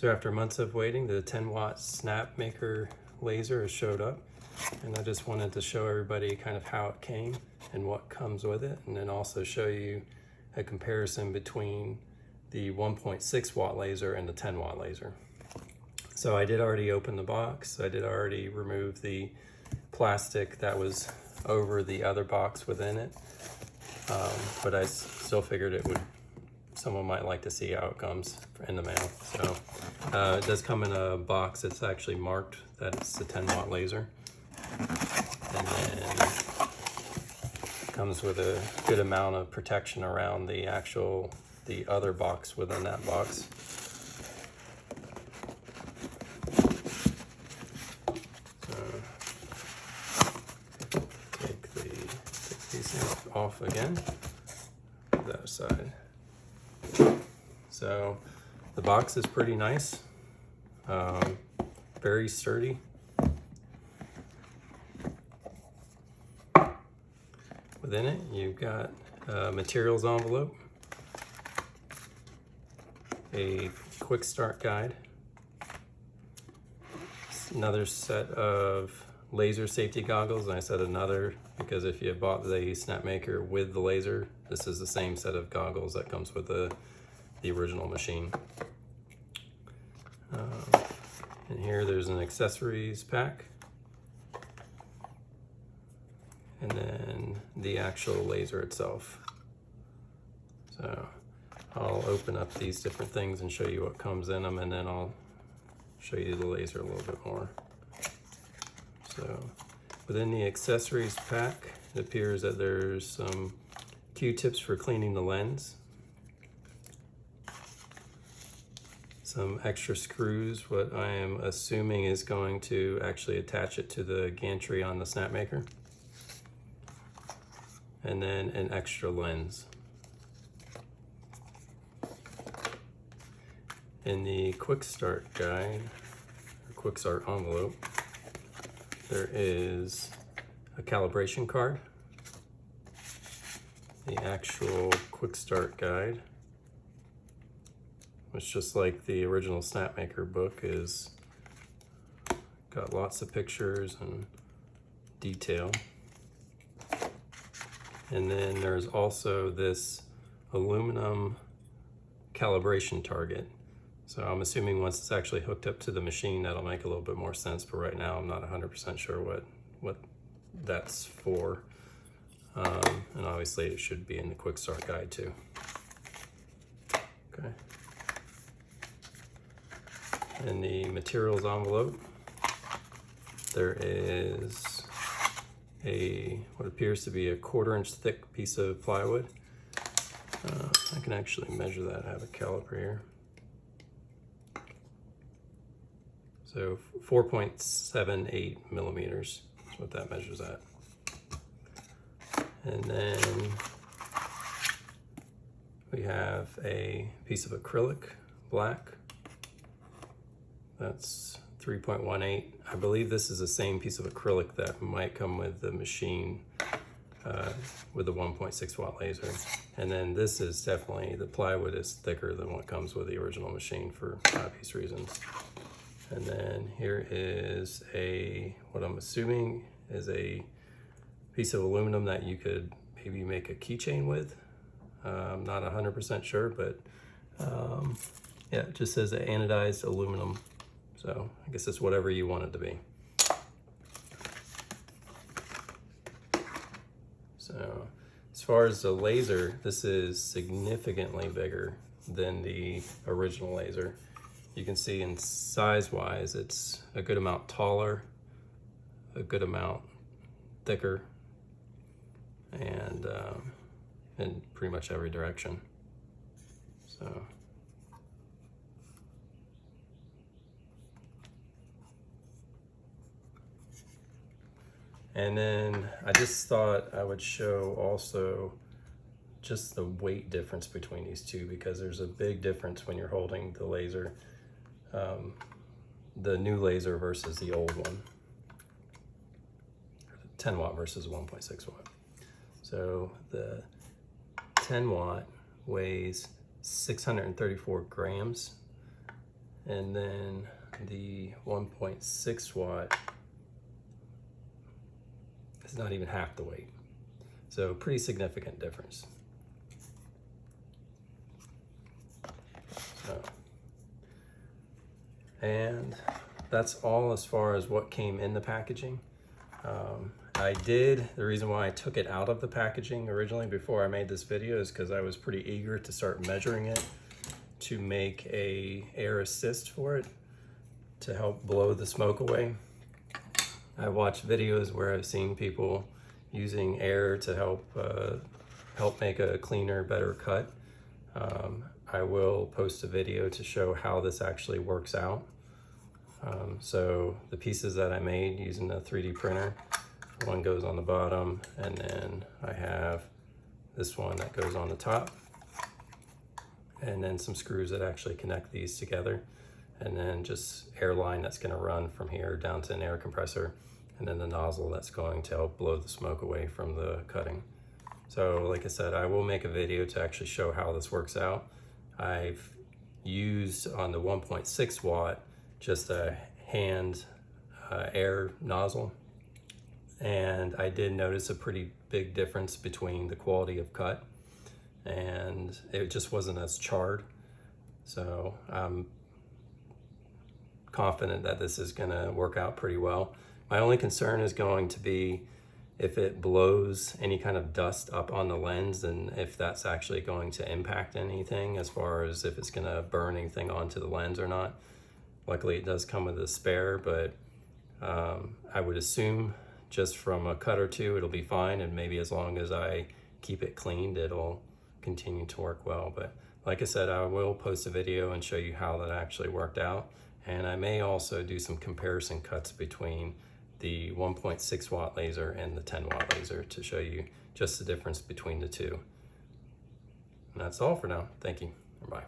So after months of waiting, the 10-watt Snapmaker laser has showed up, and I just wanted to show everybody kind of how it came and what comes with it, and then also show you a comparison between the 1.6 watt laser and the 10-watt laser. So I did already open the box. I did already remove the plastic that was over the other box within it, but I still figured someone might like to see how it comes in the mail. So it does come in a box that's actually marked that it's the 10-watt laser, and then it comes with a good amount of protection around the other box within that box. Take these off again, that side. So the box is pretty nice, very sturdy. Within it, you've got a materials envelope, a quick start guide, another set of laser safety goggles, and I said another because if you bought the Snapmaker with the laser, this is the same set of goggles that comes with the original machine. And here there's an accessories pack, and then the actual laser itself. So I'll open up these different things and show you what comes in them, and then I'll show you the laser a little bit more. So within the accessories pack, it appears that there's some Q-tips for cleaning the lens, some extra screws, what I am assuming is going to actually attach it to the gantry on the Snapmaker, and then an extra lens. In the quick start guide, or quick start envelope, there is a calibration card, the actual quick start guide, which, just like the original Snapmaker book, is got lots of pictures and detail. And then there's also this aluminum calibration target. So I'm assuming once it's actually hooked up to the machine, that'll make a little bit more sense, but right now I'm not 100% sure what that's for. And obviously it should be in the quick start guide too. Okay. In the materials envelope, there is what appears to be a 1/4-inch thick piece of plywood. I can actually measure that. I have a caliper here. So 4.78 millimeters is what that measures at. And then we have a piece of acrylic black. That's 3.18. I believe this is the same piece of acrylic that might come with the machine with the 1.6 watt laser. And then this is definitely, the plywood is thicker than what comes with the original machine for obvious reasons. And then here is what I'm assuming is a piece of aluminum that you could maybe make a keychain with. I'm not 100% sure, but yeah, it just says anodized aluminum. So I guess it's whatever you want it to be. So as far as the laser, this is significantly bigger than the original laser. You can see in size-wise, it's a good amount taller, a good amount thicker, and in pretty much every direction. So. And then I just thought I would show also just the weight difference between these two, because there's a big difference when you're holding the laser, the new laser versus the old one, 10 watt versus 1.6 watt. So the 10 watt weighs 634 grams, and then the 1.6 watt is not even half the weight. So pretty significant difference. So, and that's all as far as what came in the packaging. The reason why I took it out of the packaging originally before I made this video is because I was pretty eager to start measuring it to make a air assist for it to help blow the smoke away. I watched videos where I've seen people using air to help make a cleaner, better cut. I will post a video to show how this actually works out. So the pieces that I made using the 3D printer, one goes on the bottom, and then I have this one that goes on the top, and then some screws that actually connect these together, and then just air line that's going to run from here down to an air compressor, and then the nozzle that's going to help blow the smoke away from the cutting. So like I said, I will make a video to actually show how this works out. I've used on the 1.6 watt just a hand air nozzle, and I did notice a pretty big difference between the quality of cut, and it just wasn't as charred. So I'm confident that this is gonna work out pretty well. My only concern is going to be if it blows any kind of dust up on the lens, and if that's actually going to impact anything as far as if it's gonna burn anything onto the lens or not. Luckily it does come with a spare, but I would assume just from a cut or two it'll be fine, and maybe as long as I keep it cleaned it'll continue to work well. But like I said, I will post a video and show you how that actually worked out, and I may also do some comparison cuts between the 1.6 watt laser and the 10 watt laser to show you just the difference between the two. And that's all for now. Thank you. Bye.